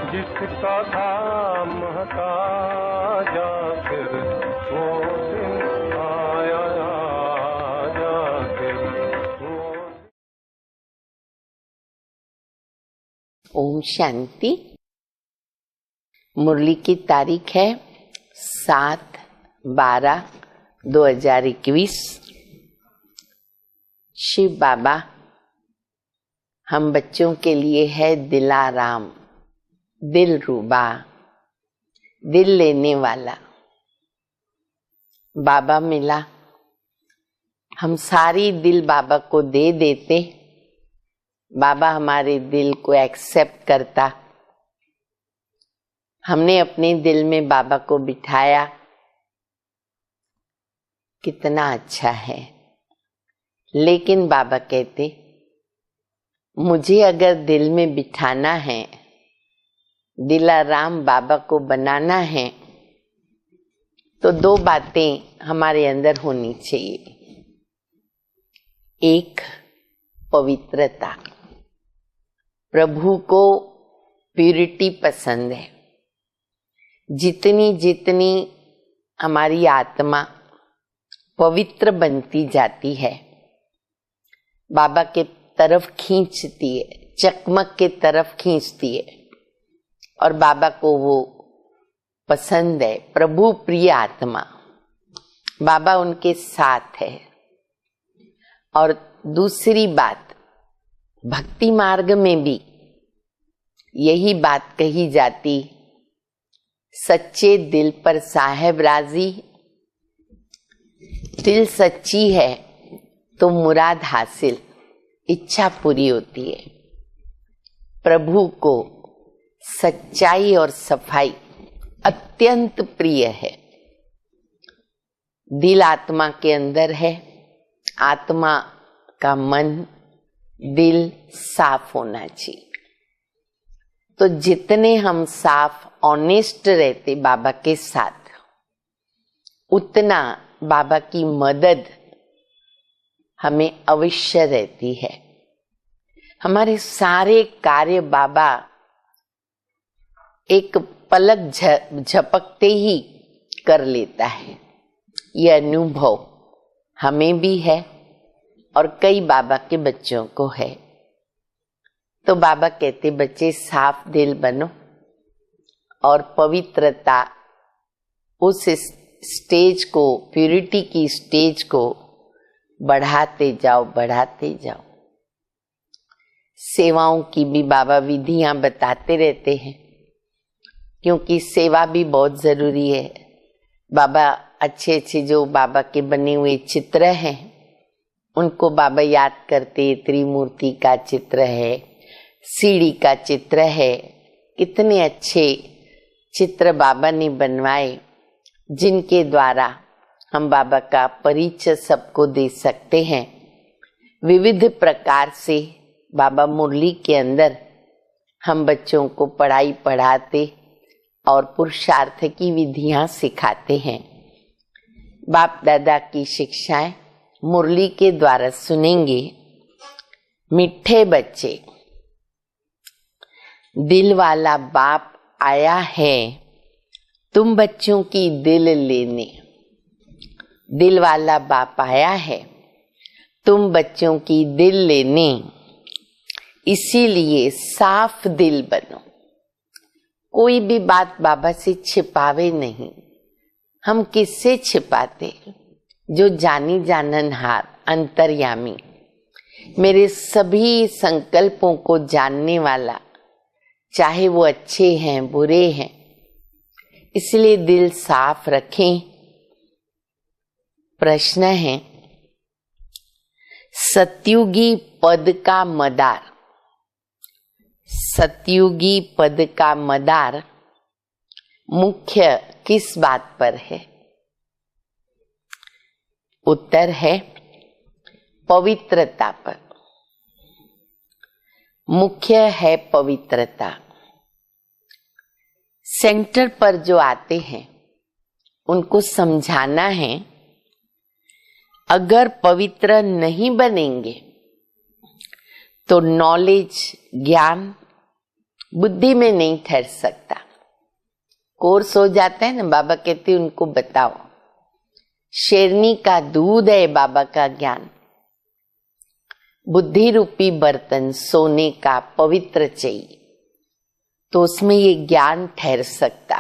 जिसका था महताज आखिर वो दिन आया, आखिर वो। ओम शांति। मुरली की तारीख है 7/12/2021। शिव बाबा हम बच्चों के लिए है दिलाराम, दिल रूबा, दिल लेने वाला। बाबा मिला, हम सारी दिल बाबा को दे देते, बाबा हमारे दिल को एक्सेप्ट करता। हमने अपने दिल में बाबा को बिठाया, कितना अच्छा है। लेकिन बाबा कहते, मुझे अगर दिल में बिठाना है, दिलाराम बाबा को बनाना है, तो 2 बातें हमारे अंदर होनी चाहिए। एक, पवित्रता। प्रभु को प्यूरिटी पसंद है। जितनी जितनी हमारी आत्मा पवित्र बनती जाती है, बाबा के तरफ खींचती है, चकमक के तरफ खींचती है, और बाबा को वो पसंद है। प्रभु प्रिय आत्मा, बाबा उनके साथ है। और दूसरी बात, भक्ति मार्ग में भी यही बात कही जाती, सच्चे दिल पर साहेब राजी। दिल सच्ची है तो मुराद हासिल, इच्छा पूरी होती है। प्रभु को सच्चाई और सफाई अत्यंत प्रिय है। दिल आत्मा के अंदर है, आत्मा का मन, दिल साफ होना चाहिए। तो जितने हम साफ ऑनेस्ट रहते बाबा के साथ, उतना बाबा की मदद हमें अवश्य रहती है। हमारे सारे कार्य बाबा एक पलक झपकते ही कर लेता है। ये अनुभव हमें भी है और कई बाबा के बच्चों को है। तो बाबा कहते, बच्चे साफ दिल बनो और पवित्रता, उस स्टेज को, प्यूरिटी की स्टेज को बढ़ाते जाओ, बढ़ाते जाओ। सेवाओं की भी बाबा विधियां बताते रहते हैं, क्योंकि सेवा भी बहुत जरूरी है। बाबा अच्छे अच्छे जो बाबा के बने हुए चित्र हैं, उनको बाबा याद करते। त्रिमूर्ति का चित्र है, सीढ़ी का चित्र है, कितने अच्छे चित्र बाबा ने बनवाए, जिनके द्वारा हम बाबा का परिचय सबको दे सकते हैं। विविध प्रकार से बाबा मुरली के अंदर हम बच्चों को पढ़ाई पढ़ाते और पुरुषार्थ की विधियां सिखाते हैं। बाप दादा की शिक्षाएं मुरली के द्वारा सुनेंगे। मिठे बच्चे, दिल वाला बाप आया है तुम बच्चों की दिल लेने। दिल वाला बाप आया है तुम बच्चों की दिल लेने, इसीलिए साफ दिल बनो। कोई भी बात बाबा से छिपावे नहीं। हम किससे छिपाते? जो जानी जाननहार अंतर्यामी, मेरे सभी संकल्पों को जानने वाला, चाहे वो अच्छे हैं बुरे हैं, इसलिए दिल साफ रखें। प्रश्न है, सतयुगी पद का मदार, सतयुगी पद का मदार मुख्य किस बात पर है? उत्तर है पवित्रता पर। मुख्य है पवित्रता। सेंटर पर जो आते हैं उनको समझाना है, अगर पवित्र नहीं बनेंगे तो नॉलेज, ज्ञान बुद्धि में नहीं ठहर सकता। कोर्स हो जाता है ना, बाबा कहते हैं उनको बताओ, शेरनी का दूध है बाबा का ज्ञान, बुद्धि रूपी बर्तन सोने का पवित्र चाहिए तो उसमें ये ज्ञान ठहर सकता।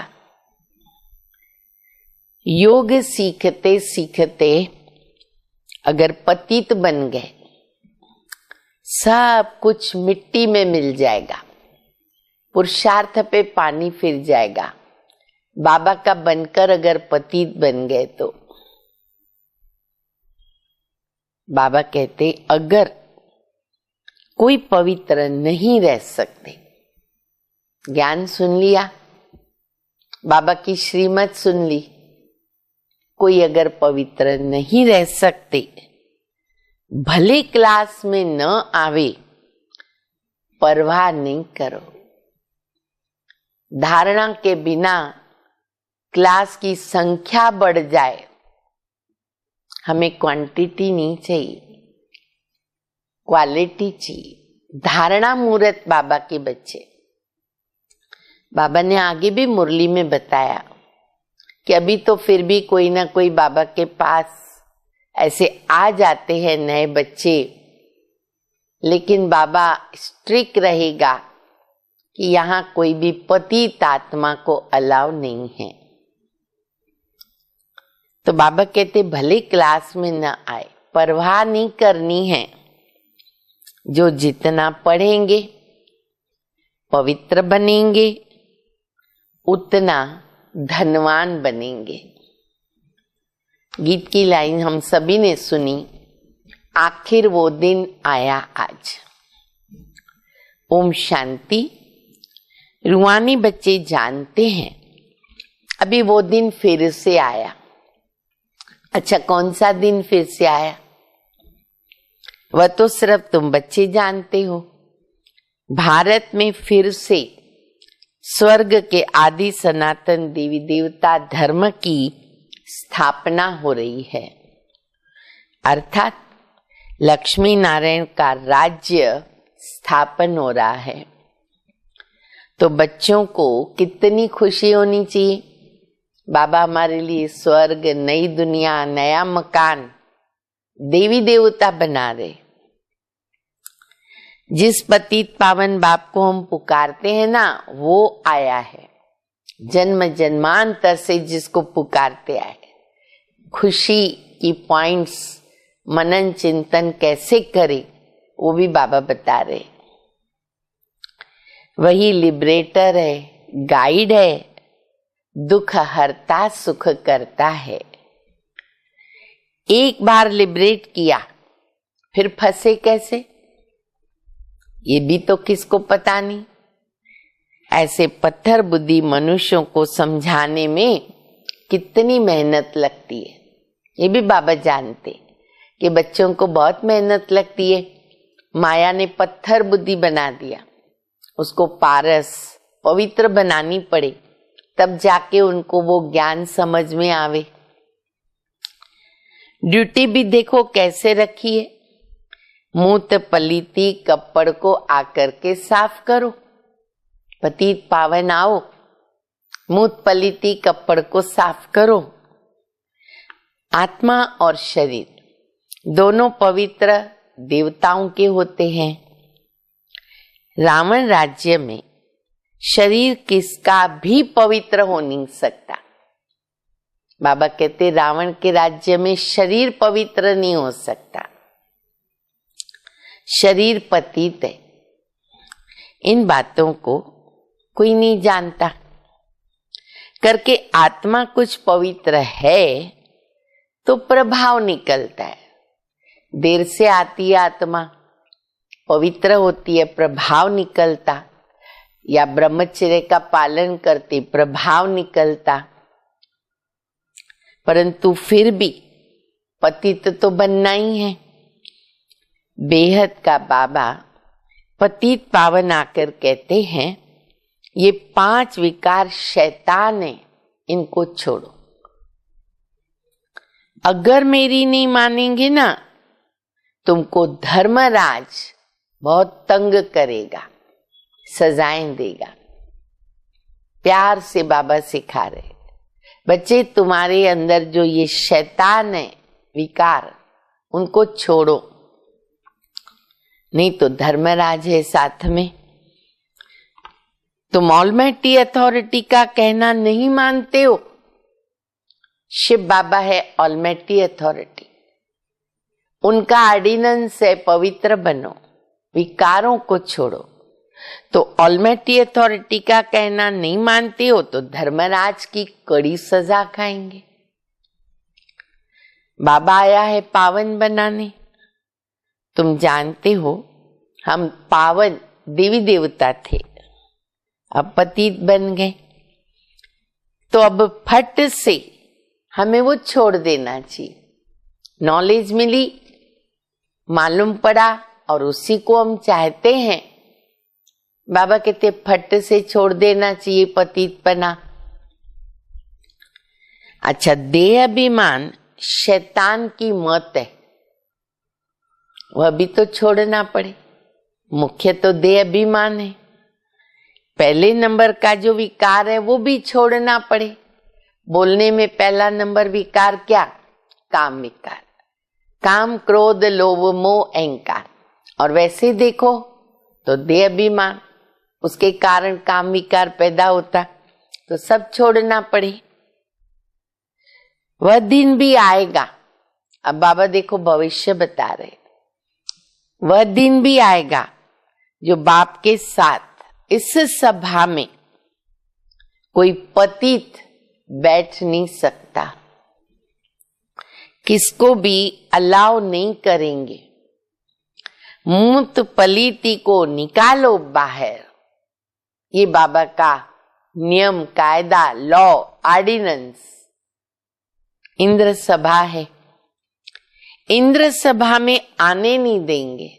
योग सीखते सीखते अगर पतित बन गए, सब कुछ मिट्टी में मिल जाएगा, पुरुषार्थ पे पानी फिर जाएगा। बाबा का बनकर अगर पतित बन गए तो बाबा कहते अगर कोई पवित्र नहीं रह सकते, ज्ञान सुन लिया, बाबा की श्रीमत सुन ली, कोई अगर पवित्र नहीं रह सकते, भले क्लास में न आवे, परवाह नहीं करो। धारणा के बिना क्लास की संख्या बढ़ जाए, हमें क्वांटिटी नहीं चाहिए, क्वालिटी चाहिए। धारणा मूर्त बाबा के बच्चे। बाबा ने आगे भी मुरली में बताया कि अभी तो फिर भी कोई ना कोई बाबा के पास ऐसे आ जाते हैं नए बच्चे, लेकिन बाबा स्ट्रिक्ट रहेगा कि यहाँ कोई भी पतित आत्मा को अलाउ नहीं है। तो बाबा कहते भले क्लास में न आए, परवाह नहीं करनी है। जो जितना पढ़ेंगे, पवित्र बनेंगे, उतना धनवान बनेंगे। गीत की लाइन हम सभी ने सुनी, आखिर वो दिन आया आज। ओम शांति। रूहानी बच्चे जानते हैं अभी वो दिन फिर से आया। अच्छा, कौन सा दिन फिर से आया वह तो सिर्फ तुम बच्चे जानते हो। भारत में फिर से स्वर्ग के आदि सनातन देवी देवता धर्म की स्थापना हो रही है, अर्थात लक्ष्मी नारायण का राज्य स्थापन हो रहा है। तो बच्चों को कितनी खुशी होनी चाहिए, बाबा हमारे लिए स्वर्ग, नई दुनिया, नया मकान, देवी देवता बना रहे। जिस पतित पावन बाप को हम पुकारते हैं ना, वो आया है। जन्म जन्मांतर से जिसको पुकारते आए। खुशी की पॉइंट्स मनन चिंतन कैसे करे वो भी बाबा बता रहे। वही लिबरेटर है, गाइड है, दुख हरता सुख करता है। एक बार लिबरेट किया फिर फंसे कैसे, ये भी तो किसको पता नहीं। ऐसे पत्थर बुद्धि मनुष्यों को समझाने में कितनी मेहनत लगती है, ये भी बाबा जानते कि बच्चों को बहुत मेहनत लगती है। माया ने पत्थर बुद्धि बना दिया, उसको पारस पवित्र बनानी पड़े, तब जाके उनको वो ज्ञान समझ में आवे। ड्यूटी भी देखो कैसे रखी है, मूत पलीती कपड़ को आकर के साफ करो। पतित पावन आओ, मूत पलीती कपड़ को साफ करो। आत्मा और शरीर दोनों पवित्र देवताओं के होते हैं। रावण राज्य में शरीर किसका भी पवित्र हो नहीं सकता। बाबा कहते रावण के राज्य में शरीर पवित्र नहीं हो सकता, शरीर पतित है। इन बातों को कोई नहीं जानता करके आत्मा कुछ पवित्र है तो प्रभाव निकलता है। देर से आती है आत्मा, पवित्र होती है, प्रभाव निकलता, या ब्रह्मचर्य का पालन करती, प्रभाव निकलता। परंतु फिर भी पतित तो बनना ही है। बेहद का बाबा पतित पावन आकर कहते हैं ये 5 विकार शैतान है, इनको छोड़ो। अगर मेरी नहीं मानेंगे ना, तुमको धर्मराज बहुत तंग करेगा, सजाएं देगा। प्यार से बाबा सिखा रहे, बच्चे तुम्हारे अंदर जो ये शैतान है विकार, उनको छोड़ो, नहीं तो धर्मराज है साथ में। तुम ऑलमाइटी अथॉरिटी का कहना नहीं मानते हो, शिव बाबा है ऑलमाइटी अथॉरिटी, उनका ऑर्डिनेंस है पवित्र बनो, विकारों को छोड़ो। तो ऑलमाइटी अथॉरिटी का कहना नहीं मानते हो तो धर्मराज की कड़ी सजा खाएंगे। बाबा आया है पावन बनाने। तुम जानते हो हम पावन देवी देवता थे, अब पतित बन गए, तो अब फट से हमें वो छोड़ देना चाहिए। नॉलेज मिली, मालूम पड़ा और उसी को हम चाहते हैं। बाबा कहते फट से छोड़ देना चाहिए पतितपना। अच्छा, देह अभिमान शैतान की मौत है, वह भी तो छोड़ना पड़े। मुख्य तो देह अभिमान है, पहले नंबर का जो विकार है वो भी छोड़ना पड़े। बोलने में पहला नंबर विकार क्या? काम विकार, काम क्रोध लोभ मोह अहंकार। और वैसे देखो तो देह अभिमान, उसके कारण काम विकार पैदा होता, तो सब छोड़ना पड़े। वह दिन भी आएगा। अब बाबा देखो भविष्य बता रहे, वह दिन भी आएगा जो बाप के साथ इस सभा में कोई पतित बैठ नहीं सकता, किसको भी अलाउ नहीं करेंगे। मूत पलीती को निकालो बाहर, ये बाबा का नियम कायदा लॉ ऑर्डिनेंस। इंद्र सभा है, इंद्र सभा में आने नहीं देंगे।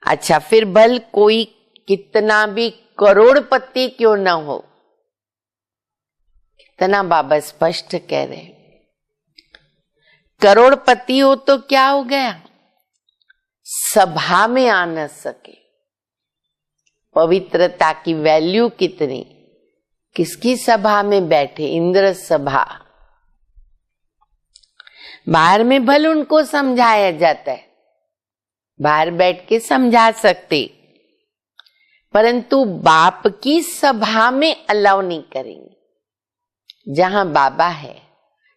अच्छा, फिर भल कोई कितना भी करोड़पति क्यों न हो, कितना बाबा स्पष्ट कह रहे, करोड़पति हो तो क्या हो गया, सभा में आ न सके। पवित्रता की वैल्यू कितनी, किसकी सभा में बैठे, इंद्र सभा। बाहर में भले उनको समझाया जाता है, बाहर बैठ के समझा सकते, परंतु बाप की सभा में अलाउ नहीं करेंगे। जहां बाबा है,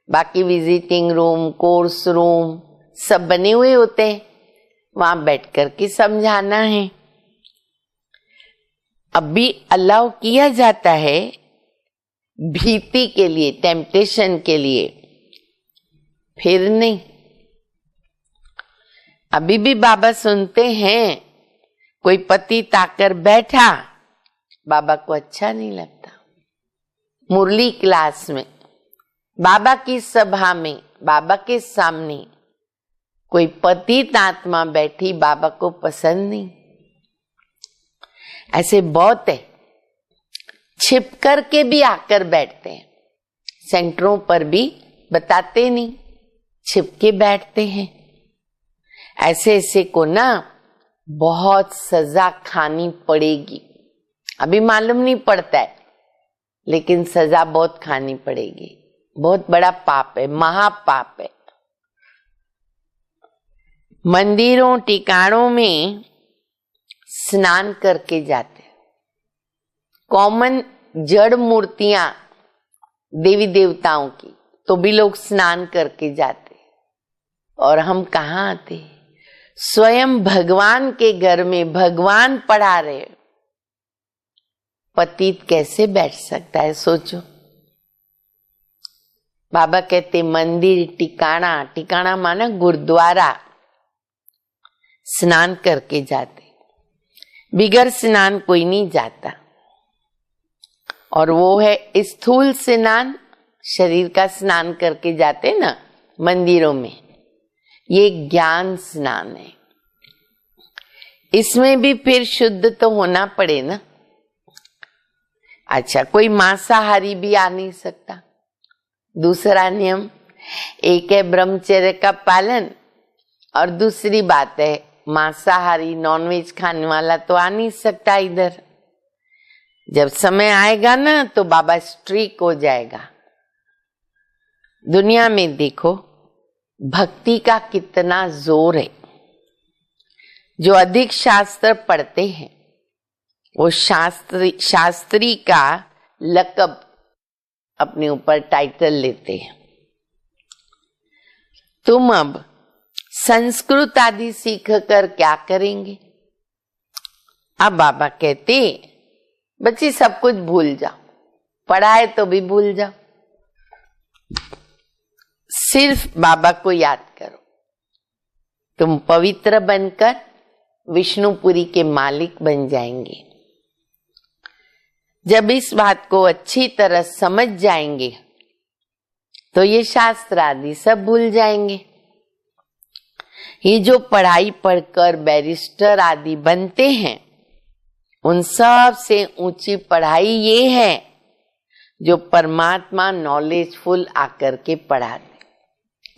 बाकी विजिटिंग रूम, कोर्स रूम सब बने हुए होते हैं, वहां बैठ कर के समझाना है। अब भी अलाउ किया जाता है भीति के लिए, टेम्पटेशन के लिए, फिर नहीं। अभी भी बाबा सुनते हैं, कोई पति ताकर बैठा, बाबा को अच्छा नहीं लगता। मुरली क्लास में, बाबा की सभा में, बाबा के सामने कोई पतित आत्मा बैठी, बाबा को पसंद नहीं। ऐसे बहुत है, छिप करके भी आकर बैठते हैं, सेंटरों पर भी बताते नहीं, छिप के बैठते हैं। ऐसे ऐसे को ना बहुत सजा खानी पड़ेगी। अभी मालूम नहीं पड़ता है, लेकिन सजा बहुत खानी पड़ेगी। बहुत बड़ा पाप है, महापाप है। मंदिरों टिकाणों में स्नान करके जाते, कॉमन जड़ मूर्तियां देवी देवताओं की, तो भी लोग स्नान करके जाते। और हम कहाँ आते, स्वयं भगवान के घर में भगवान पढ़ा रहे, पतित कैसे बैठ सकता है? सोचो। बाबा कहते मंदिर, टिकाणा, टिकाणा माना गुरुद्वारा, स्नान करके जाते, बिगर स्नान कोई नहीं जाता। और वो है स्थूल स्नान, शरीर का स्नान करके जाते ना मंदिरों में, ये ज्ञान स्नान है। इसमें भी फिर शुद्ध तो होना पड़े ना। अच्छा, कोई मांसाहारी भी आ नहीं सकता। दूसरा नियम, एक है ब्रह्मचर्य का पालन, और दूसरी बात है मांसाहारी नॉनवेज खाने वाला तो आ नहीं सकता इधर। जब समय आएगा ना तो बाबा स्ट्रिक हो जाएगा। दुनिया में देखो भक्ति का कितना जोर है। जो अधिक शास्त्र पढ़ते हैं वो शास्त्री का लक़ब अपने ऊपर टाइटल लेते हैं। तुम अब संस्कृत आदि सीख कर क्या करेंगे? अब बाबा कहते बच्चे सब कुछ भूल जाओ, पढ़ाए तो भी भूल जाओ, सिर्फ बाबा को याद करो। तुम पवित्र बनकर विष्णुपुरी के मालिक बन जाएंगे। जब इस बात को अच्छी तरह समझ जाएंगे तो ये शास्त्र आदि सब भूल जाएंगे। ये जो पढ़ाई पढ़कर बैरिस्टर आदि बनते हैं, उन सब से ऊंची पढ़ाई ये है जो परमात्मा नॉलेजफुल आकर के पढ़ाते।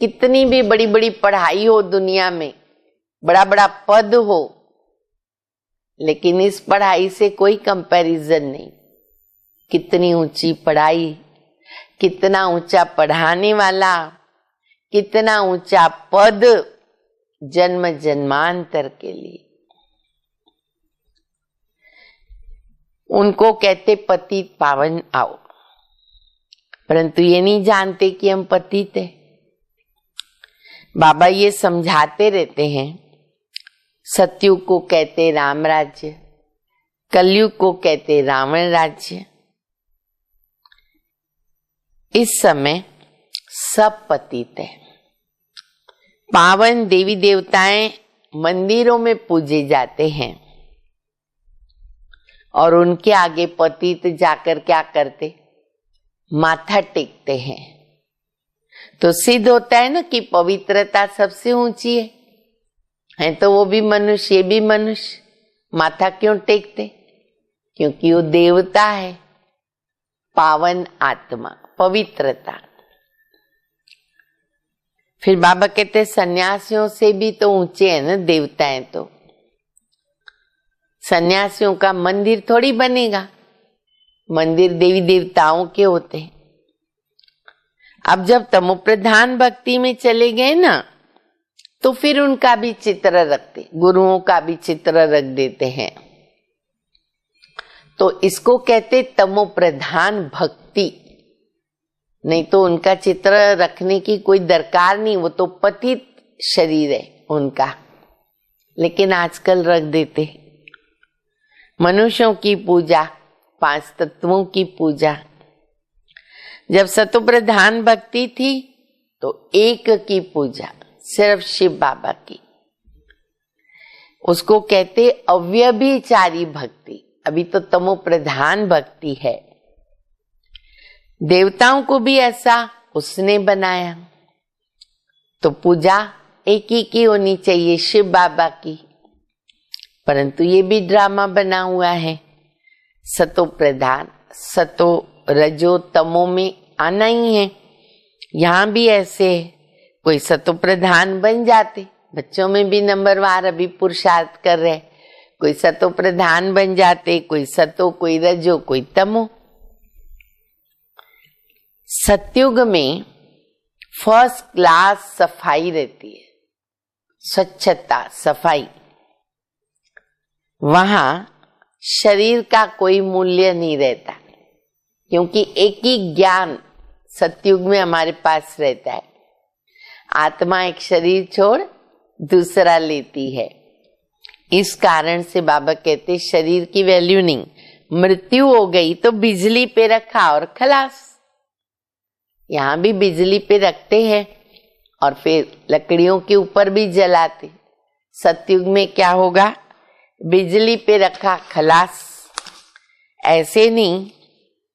कितनी भी बड़ी बड़ी पढ़ाई हो दुनिया में, बड़ा बड़ा पद हो, लेकिन इस पढ़ाई से कोई कंपैरिजन नहीं। कितनी ऊंची पढ़ाई, कितना ऊंचा पढ़ाने वाला, कितना ऊंचा पद, जन्म जन्मांतर के लिए। उनको कहते पतित पावन आओ, परंतु ये नहीं जानते कि हम पतित हैं। बाबा ये समझाते रहते हैं, सतयुग को कहते राम राज्य, कलयुग को कहते रावण राज्य। इस समय सब पतित है। पावन देवी देवताएं मंदिरों में पूजे जाते हैं और उनके आगे पतित जाकर क्या करते? माथा टेकते हैं। तो सिद्ध होता है ना कि पवित्रता सबसे ऊंची है तो वो भी मनुष्य, ये भी मनुष्य। माथा क्यों टेकते? क्योंकि वो देवता है, पावन आत्मा, पवित्रता। फिर बाबा कहते सन्यासियों से भी तो ऊंचे हैं ना देवताएं। तो सन्यासियों का मंदिर थोड़ी बनेगा, मंदिर देवी देवताओं के होते हैं। अब जब तमोप्रधान भक्ति में चले गए ना तो फिर उनका भी चित्र रखते, गुरुओं का भी चित्र रख देते हैं। तो इसको कहते तमोप्रधान भक्ति। नहीं तो उनका चित्र रखने की कोई दरकार नहीं, वो तो पतित शरीर है उनका। लेकिन आजकल रख देते। मनुष्यों की पूजा, 5 तत्वों की पूजा। जब सतोप्रधान भक्ति थी तो एक की पूजा, सिर्फ शिव बाबा की। उसको कहते अव्यभिचारी भक्ति। अभी तो तमोप्रधान भक्ति है। देवताओं को भी ऐसा उसने बनाया, तो पूजा एक ही की होनी चाहिए, शिव बाबा की। परंतु ये भी ड्रामा बना हुआ है। सतो प्रधान, सतो रजो तमो में आना ही है। यहाँ भी ऐसे कोई सतो प्रधान बन जाते, बच्चों में भी नंबरवार अभी पुरुषार्थ कर रहे। कोई सतो प्रधान बन जाते, कोई सतो, कोई रजो, कोई तमो। सतयुग में फर्स्ट क्लास सफाई रहती है, स्वच्छता, सफाई। वहां शरीर का कोई मूल्य नहीं रहता, क्योंकि एक ही ज्ञान सतयुग में हमारे पास रहता है। आत्मा एक शरीर छोड़ दूसरा लेती है। इस कारण से बाबा कहते शरीर की वैल्यू नहीं, मृत्यु हो गई तो बिजली पे रखा और खलास। यहाँ भी बिजली पे रखते हैं और फिर लकड़ियों के ऊपर भी जलाते। सतयुग में क्या होगा? बिजली पे रखा खलास। ऐसे नहीं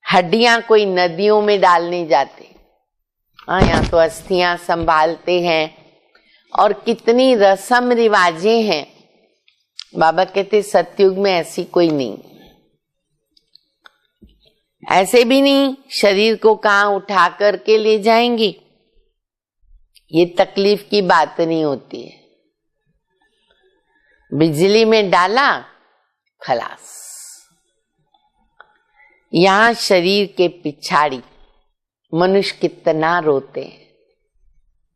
हड्डियां कोई नदियों में डालने जाते। हाँ, यहाँ तो अस्थियां संभालते हैं और कितनी रस्म रिवाजें हैं। बाबा कहते सतयुग में ऐसी कोई नहीं। ऐसे भी नहीं शरीर को कहाँ उठा करके ले जाएंगी, ये तकलीफ की बात नहीं होती है। बिजली में डाला खलास। यहाँ शरीर के पिछाड़ी मनुष्य कितना रोते हैं।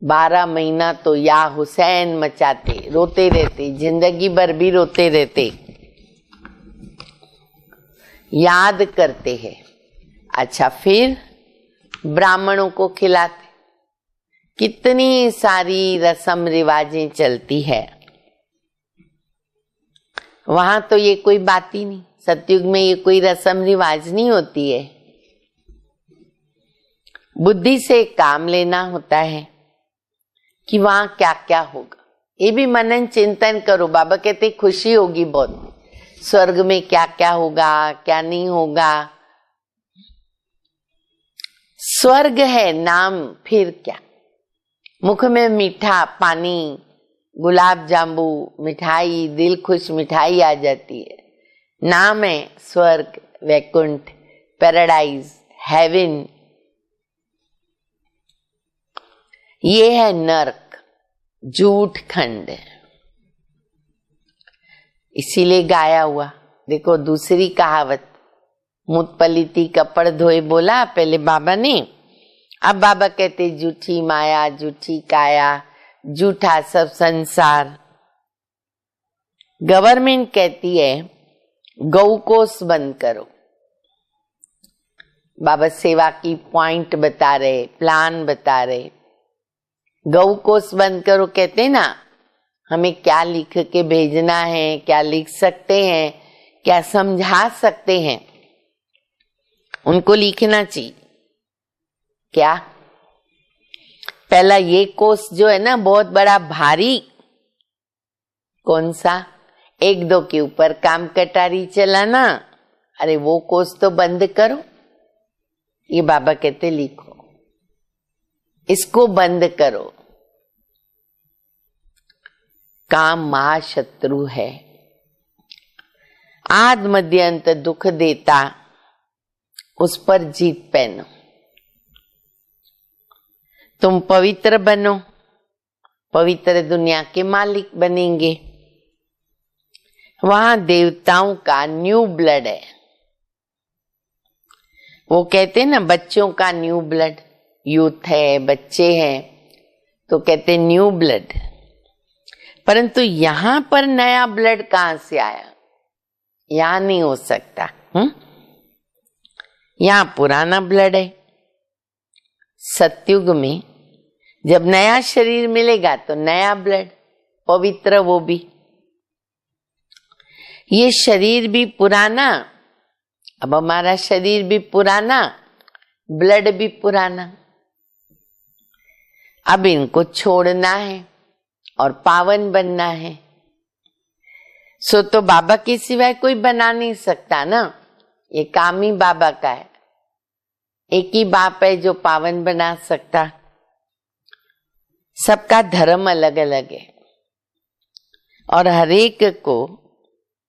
12 महीना तो या हुसैन मचाते, रोते रहते, जिंदगी भर भी रोते रहते, याद करते हैं। अच्छा, फिर ब्राह्मणों को खिलाते। कितनी सारी रस्म रिवाजें चलती है। वहां तो ये कोई बात ही नहीं। सतयुग में ये कोई रस्म रिवाज नहीं होती है। बुद्धि से काम लेना होता है कि वहां क्या क्या होगा। ये भी मनन चिंतन करो। बाबा कहते खुशी होगी बहुत। स्वर्ग में क्या क्या होगा, क्या नहीं होगा। स्वर्ग है नाम, फिर क्या। मुख में मीठा पानी, गुलाब जाम्बू, मिठाई, दिल खुश मिठाई आ जाती है। नाम है स्वर्ग, वैकुंठ, पैराडाइज, हेवन। ये है नरक, झूठ खंड। इसीलिए गाया हुआ। देखो दूसरी कहावत, मुत पलीती कपड़ धोए बोला पहले बाबा ने। अब बाबा कहते झूठी माया, झूठी काया, झूठा सब संसार। गवर्नमेंट कहती है गौकोस बंद करो। बाबा सेवा की पॉइंट बता रहे, प्लान बता रहे। गौकोस बंद करो कहते ना, हमें क्या लिख के भेजना है, क्या लिख सकते हैं, क्या समझा सकते हैं, उनको लिखना चाहिए। क्या? पहला ये कोर्स जो है ना बहुत बड़ा भारी, कौन सा? 1-2 के ऊपर काम कटारी चलाना, अरे वो कोर्स तो बंद करो। ये बाबा कहते लिखो, इसको बंद करो। काम महाशत्रु है, आद मध्य अंत दुख देता, उस पर जीत पहनो। तुम पवित्र बनो, पवित्र दुनिया के मालिक बनेंगे। वहां देवताओं का न्यू ब्लड है। वो कहते हैं ना बच्चों का न्यू ब्लड, यूथ है, बच्चे हैं, तो कहते न्यू ब्लड। परंतु यहां पर नया ब्लड कहां से आया? यहां नहीं हो सकता। यहां पुराना ब्लड है। सतयुग में जब नया शरीर मिलेगा तो नया ब्लड, पवित्र वो भी। ये शरीर भी पुराना, अब हमारा शरीर भी पुराना, ब्लड भी पुराना। अब इनको छोड़ना है और पावन बनना है। सो तो बाबा के सिवाय कोई बना नहीं सकता ना। ये काम ही बाबा का है। एक ही बाप है जो पावन बना सकता। सबका धर्म अलग अलग है और हरेक को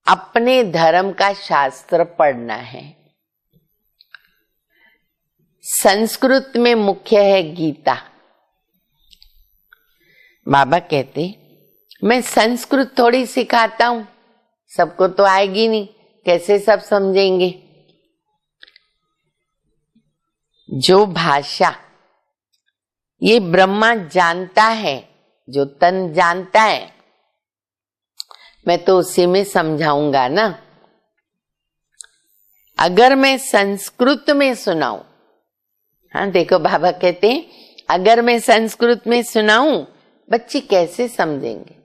अपने धर्म का शास्त्र पढ़ना है। संस्कृत में मुख्य है गीता। बाबा कहते मैं संस्कृत थोड़ी सिखाता हूं, सबको तो आएगी नहीं, कैसे सब समझेंगे। जो भाषा ये ब्रह्मा जानता है, जो तन जानता है, मैं तो उसी में समझाऊंगा ना। अगर मैं संस्कृत में सुनाऊं, हाँ देखो बाबा कहते हैं अगर मैं संस्कृत में सुनाऊं बच्चे कैसे समझेंगे?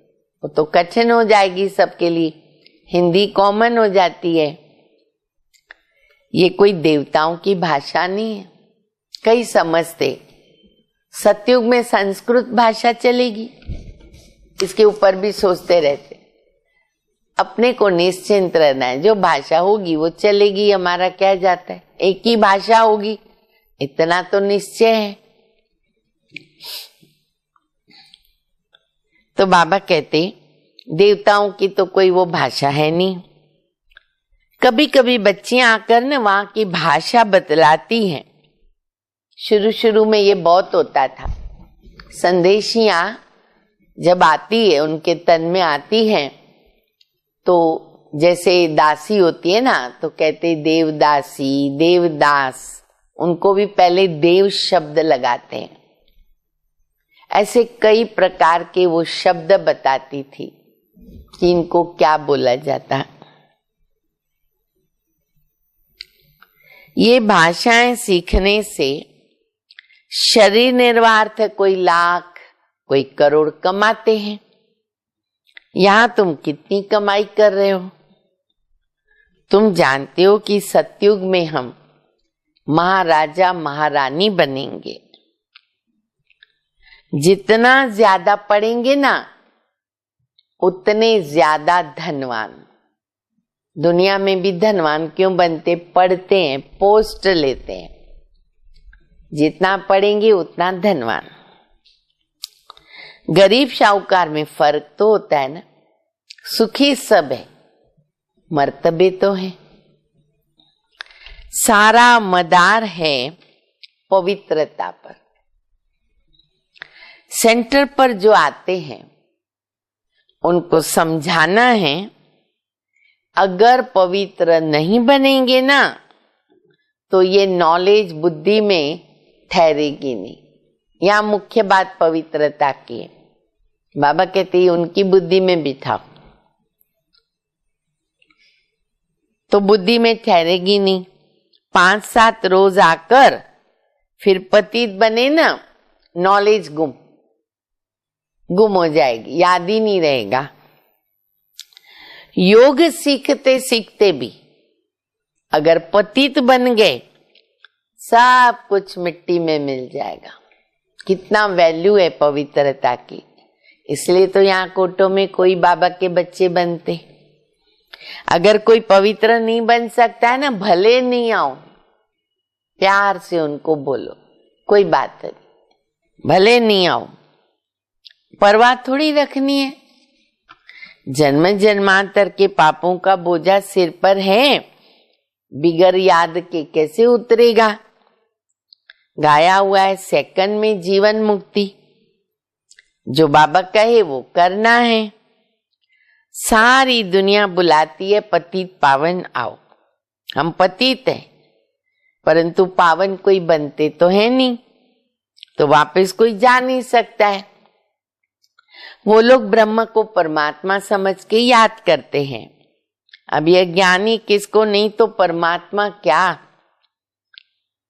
वो तो कठिन हो जाएगी सबके लिए। हिंदी कॉमन हो जाती है। ये कोई देवताओं की भाषा नहीं है। कई समझते सतयुग में संस्कृत भाषा चलेगी, इसके ऊपर भी सोचते रहते। अपने को निश्चिंत रहना है, जो भाषा होगी वो चलेगी, हमारा क्या जाता है। एक ही भाषा होगी इतना तो निश्चय है। तो बाबा कहते देवताओं की तो कोई वो भाषा है नहीं। कभी कभी बच्चियां आकर न वहां की भाषा बतलाती हैं। शुरू शुरू में ये बहुत होता था। संदेशियां जब आती है, उनके तन में आती हैं, तो जैसे दासी होती है ना, तो कहते देवदासी, देवदास, उनको भी पहले देव शब्द लगाते हैं। ऐसे कई प्रकार के वो शब्द बताती थी कि इनको क्या बोला जाता है। ये भाषाएं सीखने से शरीर निर्वाह कोई लाख कोई करोड़ कमाते हैं। यहां तुम कितनी कमाई कर रहे हो? तुम जानते हो कि सतयुग में हम महाराजा महारानी बनेंगे। जितना ज्यादा पढ़ेंगे ना, उतने ज्यादा धनवान। दुनिया में भी धनवान क्यों बनते? पढ़ते हैं, पोस्ट लेते हैं। जितना पढ़ेंगे उतना धनवान। गरीब शाहूकार में फर्क तो होता है ना। सुखी सब है, मर्तबे तो है। सारा मदार है पवित्रता पर। सेंटर पर जो आते हैं उनको समझाना है, अगर पवित्र नहीं बनेंगे ना तो ये नॉलेज बुद्धि में ठहरेगी नहीं। यहाँ मुख्य बात पवित्रता की है। बाबा कहते हैं उनकी बुद्धि में बिठाओ तो बुद्धि में ठहरेगी नहीं। 5-7 रोज आकर फिर पतित बने ना, नॉलेज गुम हो जाएगी, याद ही नहीं रहेगा। योग सीखते सीखते भी अगर पतित बन गए, सब कुछ मिट्टी में मिल जाएगा। कितना वैल्यू है पवित्रता की। इसलिए तो यहाँ कोटों में कोई बाबा के बच्चे बनते। अगर कोई पवित्र नहीं बन सकता है ना, भले नहीं आओ, प्यार से उनको बोलो, कोई बात नहीं, भले नहीं आओ, परवाह थोड़ी रखनी है। जन्म जन्मांतर के पापों का बोझा सिर पर है, बिगर याद के कैसे उतरेगा। गाया हुआ है सेकंड में जीवन मुक्ति। जो बाबा कहे वो करना है। सारी दुनिया बुलाती है पतित पावन आओ। हम पतित हैं, परंतु पावन कोई बनते तो है नहीं, तो वापस कोई जा नहीं सकता है। वो लोग ब्रह्म को परमात्मा समझ के याद करते हैं। अब ये ज्ञानी किसको नहीं तो परमात्मा क्या,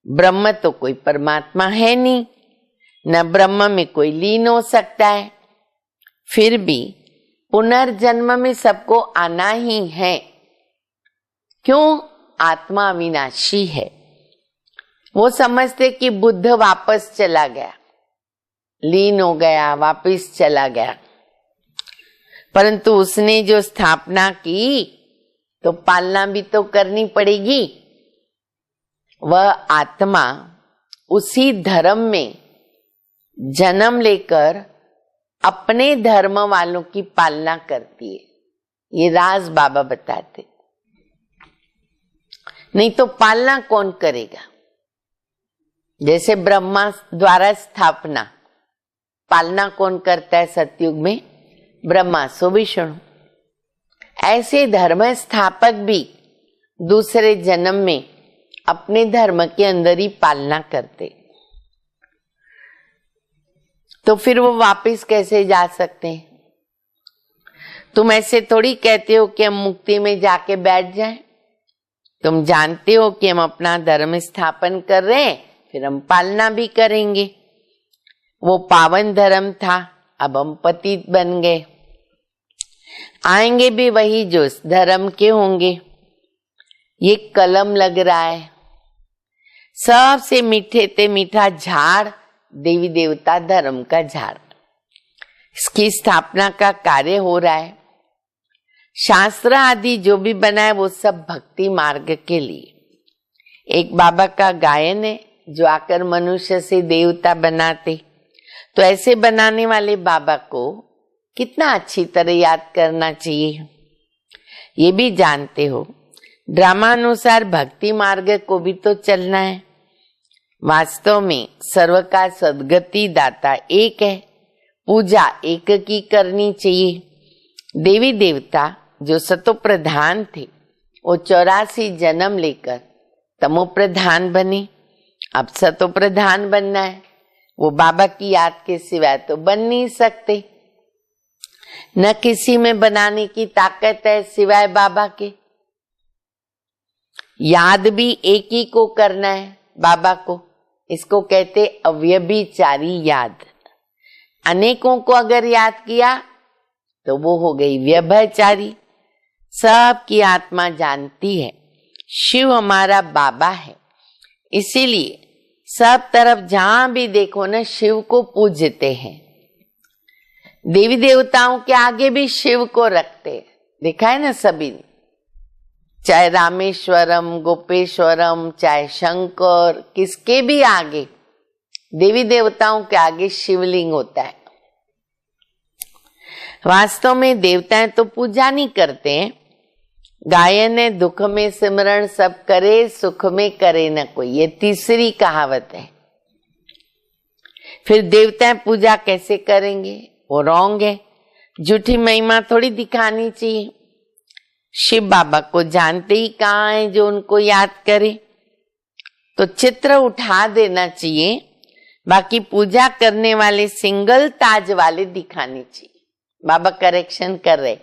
ब्रह्म तो कोई परमात्मा है नहीं, न ब्रह्म में कोई लीन हो सकता है। फिर भी पुनर्जन्म में सबको आना ही है। क्यों? आत्मा अविनाशी है। वो समझते कि बुद्ध वापस चला गया, लीन हो गया, वापस चला गया, परंतु उसने जो स्थापना की तो पालना भी तो करनी पड़ेगी। वह आत्मा उसी धर्म में जन्म लेकर अपने धर्म वालों की पालना करती है। ये राज बाबा बताते। नहीं तो पालना कौन करेगा? जैसे ब्रह्मा द्वारा स्थापना, पालना कौन करता है सतयुग में? ब्रह्मा सो विष्णु। ऐसे धर्म स्थापक भी दूसरे जन्म में अपने धर्म के अंदर ही पालना करते, तो फिर वो वापस कैसे जा सकते हैं? तुम ऐसे थोड़ी कहते हो कि हम मुक्ति में जाके बैठ जाएं। तुम जानते हो कि हम अपना धर्म स्थापन कर रहे हैं, फिर हम पालना भी करेंगे। वो पावन धर्म था, अब हम पतित बन गए। आएंगे भी वही जो इस धर्म के होंगे। ये कलम लग रहा है, सबसे मीठे ते मीठा झाड़ देवी देवता धर्म का झाड़, इसकी स्थापना का कार्य हो रहा है। शास्त्र आदि जो भी बना है वो सब भक्ति मार्ग के लिए। एक बाबा का गायन है जो आकर मनुष्य से देवता बनाते, तो ऐसे बनाने वाले बाबा को कितना अच्छी तरह याद करना चाहिए। ये भी जानते हो ड्रामानुसार भक्ति मार्ग को भी तो चलना है। वास्तव में सर्व का सद्गति दाता एक है, पूजा एक की करनी चाहिए। देवी देवता जो सतो प्रधान थे वो 84 जन्म लेकर तमो प्रधान बने, अब सतो प्रधान बनना है। वो बाबा की याद के सिवाय तो बन नहीं सकते, न किसी में बनाने की ताकत है सिवाय बाबा के। याद भी एक ही को करना है, बाबा को। इसको कहते अव्यभिचारी याद। अनेकों को अगर याद किया तो वो हो गई व्यभिचारी। सबकी आत्मा जानती है शिव हमारा बाबा है, इसीलिए सब तरफ जहां भी देखो ना शिव को पूजते हैं। देवी देवताओं के आगे भी शिव को रखते हैं, देखा है ना सभी ने, चाहे रामेश्वरम, गोपेश्वरम, चाहे शंकर, किसके भी आगे देवी देवताओं के आगे शिवलिंग होता है। वास्तव में देवताएं तो पूजा नहीं करते हैं। गायन है दुख में सिमरण सब करे, सुख में करे न कोई, ये तीसरी कहावत है। फिर देवताएं पूजा कैसे करेंगे, वो रॉन्ग है। झूठी महिमा थोड़ी दिखानी चाहिए। शिव बाबा को जानते ही कहाँ है जो उनको याद करे, तो चित्र उठा देना चाहिए। बाकी पूजा करने वाले सिंगल ताज वाले दिखाने चाहिए। बाबा करेक्शन कर रहे,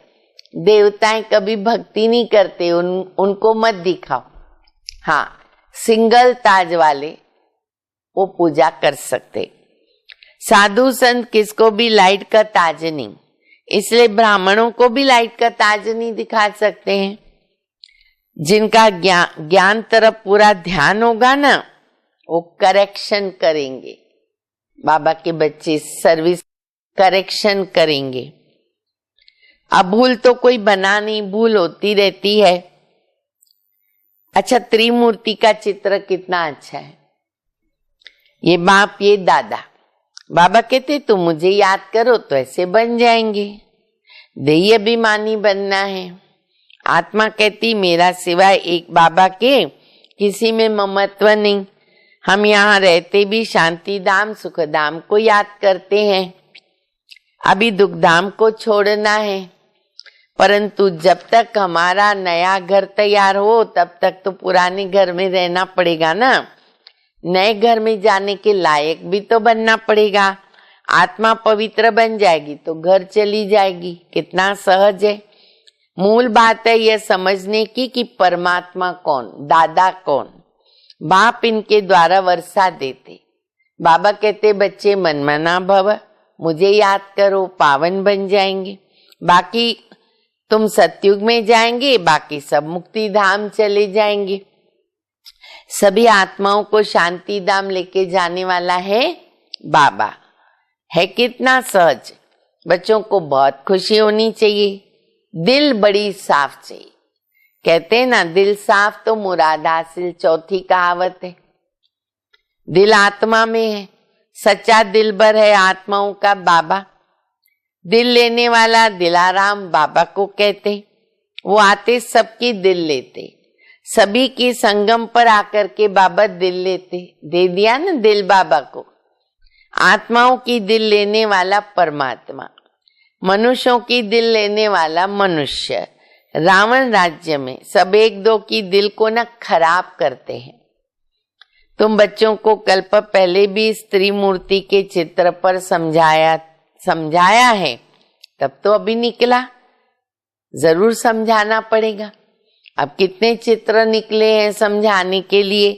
देवताएं कभी भक्ति नहीं करते, उनको मत दिखाओ। हाँ, सिंगल ताज वाले वो पूजा कर सकते। साधु संत किसको भी लाइट का ताज नहीं, इसलिए ब्राह्मणों को भी लाइट का ताज नहीं दिखा सकते हैं। जिनका ज्ञान तरफ पूरा ध्यान होगा ना, वो करेक्शन करेंगे। बाबा के बच्चे सर्विस करेक्शन करेंगे। अब भूल तो कोई बना नहीं, भूल होती रहती है। अच्छा, त्रिमूर्ति का चित्र कितना अच्छा है। ये बाप, ये दादा। बाबा कहते तुम मुझे याद करो तो ऐसे बन जाएंगे। देही अभिमानी बनना है। आत्मा कहती मेरा सिवाय एक बाबा के किसी में ममत्व नहीं। हम यहाँ रहते भी शांति धाम सुख धाम को याद करते हैं, अभी दुख धाम को छोड़ना है। परंतु जब तक हमारा नया घर तैयार हो तब तक तो पुराने घर में रहना पड़ेगा ना। नए घर में जाने के लायक भी तो बनना पड़ेगा। आत्मा पवित्र बन जाएगी तो घर चली जाएगी। कितना सहज है। मूल बात है यह समझने की कि परमात्मा कौन, दादा कौन। बाप इनके द्वारा वर्षा देते। बाबा कहते बच्चे मनमना भव, मुझे याद करो, पावन बन जाएंगे। बाकी तुम सतयुग में जाएंगे, बाकी सब मुक्ति धाम चले जाएंगे। सभी आत्माओं को शांति धाम लेके जाने वाला है बाबा। है कितना सहज। बच्चों को बहुत खुशी होनी चाहिए। दिल बड़ी साफ चाहिए। कहते हैं ना, दिल साफ तो मुराद हासिल, चौथी कहावत है। दिल आत्मा में है। सच्चा दिलबर है आत्माओं का बाबा। दिल लेने वाला दिलाराम बाबा को कहते। वो आते सबकी दिल लेते, सभी की संगम पर आकर के बाबा दिल लेते। दे दिया ना दिल बाबा को। आत्माओं की दिल लेने वाला परमात्मा, मनुष्यों की दिल लेने वाला मनुष्य। रावण राज्य में सब एक दो की दिल को न खराब करते हैं। तुम बच्चों को कल्प पहले भी स्त्री मूर्ति के चित्र पर समझाया है, तब तो अभी निकला, जरूर समझाना पड़ेगा। अब कितने चित्र निकले हैं समझाने के लिए।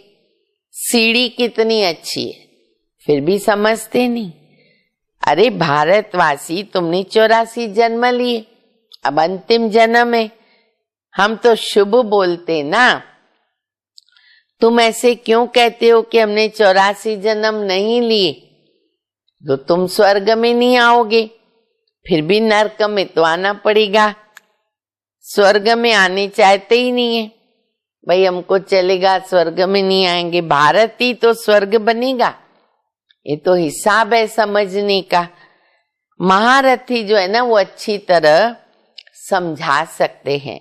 सीढ़ी कितनी अच्छी है, फिर भी समझते नहीं। अरे भारतवासी, तुमने 84 जन्म लिए, अब अंतिम जन्म है। हम तो शुभ बोलते ना, तुम ऐसे क्यों कहते हो कि हमने 84 जन्म नहीं लिए? तो तुम स्वर्ग में नहीं आओगे, फिर भी नरक में तो आना पड़ेगा। स्वर्ग में आने चाहते ही नहीं है। भाई हमको चलेगा, स्वर्ग में नहीं आएंगे, भारत ही तो स्वर्ग बनेगा। ये तो हिसाब है समझने का। महारथी जो है ना, वो अच्छी तरह समझा सकते हैं।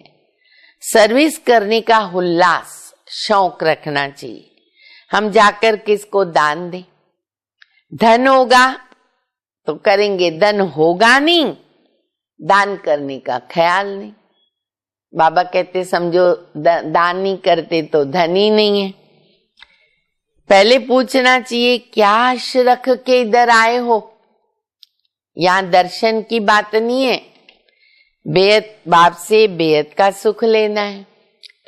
सर्विस करने का उल्लास, शौक रखना चाहिए। हम जाकर किसको दान दें? धन होगा तो करेंगे, धन होगा नहीं, दान करने का ख्याल नहीं। बाबा कहते समझो दान नहीं करते तो धन ही नहीं है। पहले पूछना चाहिए क्या आश रख के इधर आए हो? यहाँ दर्शन की बात नहीं है, बेहद बाप से बेहद का सुख लेना है।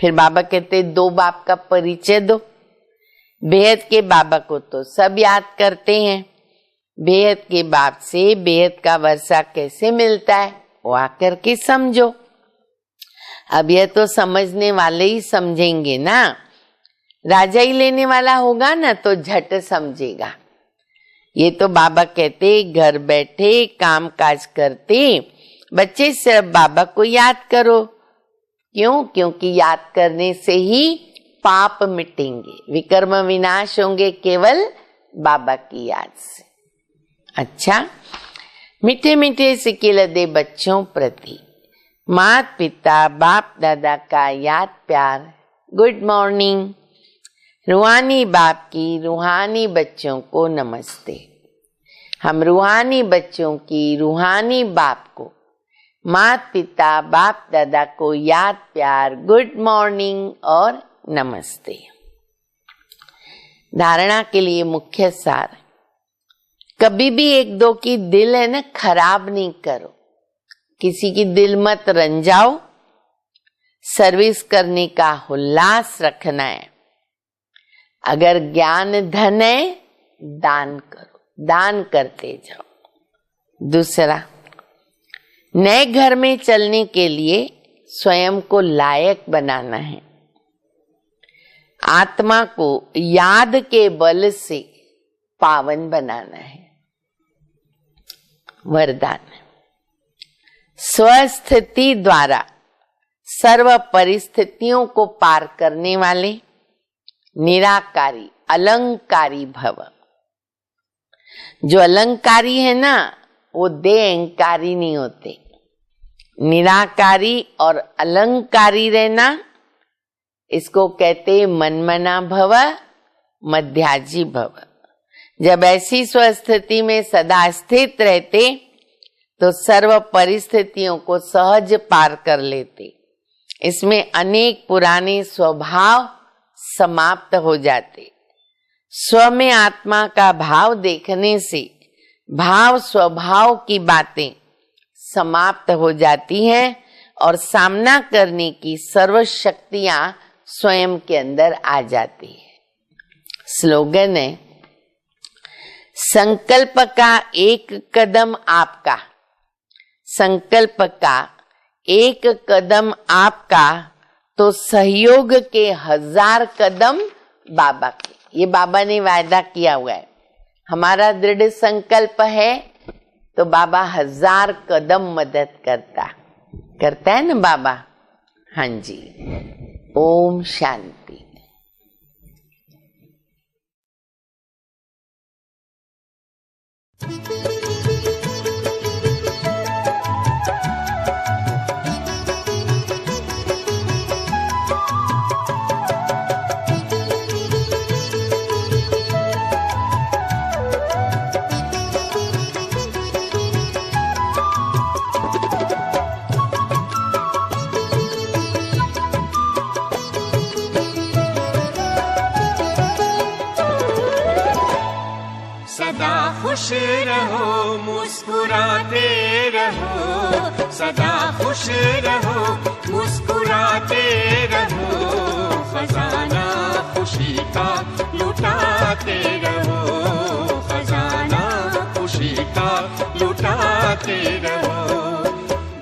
फिर बाबा कहते 2 बाप का परिचय दो। बेहद के बाबा को तो सब याद करते हैं, बेहद के बाप से बेहद का वर्षा कैसे मिलता है वो आकर के समझो। अब यह तो समझने वाले ही समझेंगे ना, राजा ही लेने वाला होगा ना तो झट समझेगा। ये तो बाबा कहते घर बैठे काम काज करते बच्चे सिर्फ बाबा को याद करो। क्यों? क्योंकि याद करने से ही पाप मिटेंगे, विकर्म विनाश होंगे केवल बाबा की याद से। अच्छा, मीठे मीठे सिक्के लदे बच्चों प्रति माता पिता बाप दादा का याद प्यार। Good morning. रूहानी बाप की रूहानी बच्चों को नमस्ते। हम रूहानी बच्चों की रूहानी बाप को, माता पिता बाप दादा को याद प्यार, गुड मॉर्निंग और नमस्ते। धारणा के लिए मुख्य सार, कभी भी 1-2 की दिल है ना खराब नहीं करो, किसी की दिल मत रंजाओ। सर्विस करने का उल्लास रखना है। अगर ज्ञान धन है, दान करो, दान करते जाओ। दूसरा, नए घर में चलने के लिए स्वयं को लायक बनाना है। आत्मा को याद के बल से पावन बनाना है। वरदान, स्वस्थिति द्वारा सर्व परिस्थितियों को पार करने वाले निराकारी अलंकारी भव। जो अलंकारी है ना, वो देहंकारी नहीं होते। निराकारी और अलंकारी रहना, इसको कहते मनमना भव, मध्याजी भव। जब ऐसी स्वस्थिति में सदा स्थित रहते तो सर्व परिस्थितियों को सहज पार कर लेते। इसमें अनेक पुराने स्वभाव समाप्त हो जाते। स्व में आत्मा का भाव देखने से भाव स्वभाव की बातें समाप्त हो जाती हैं और सामना करने की सर्व शक्तियां स्वयं के अंदर आ जाती है। स्लोगन है, संकल्प का एक कदम आपका, संकल्प का एक कदम आपका तो सहयोग के 1000 कदम बाबा के। ये बाबा ने वायदा किया हुआ है। हमारा दृढ़ संकल्प है तो बाबा 1000 कदम मदद करता है ना बाबा। हाँ जी। ओम शांति। खुश रहो मुस्कुराते रहो, सदा खुश रहो मुस्कुराते रहो, खजाना खुशी का लुटाते रहो, खजाना खुशी का लुटाते रहो।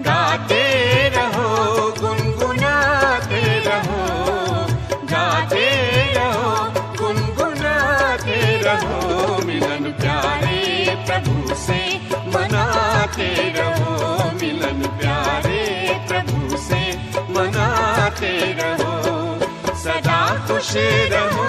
गाते रहो गुनगुनाते रहो, गाते रहो रहो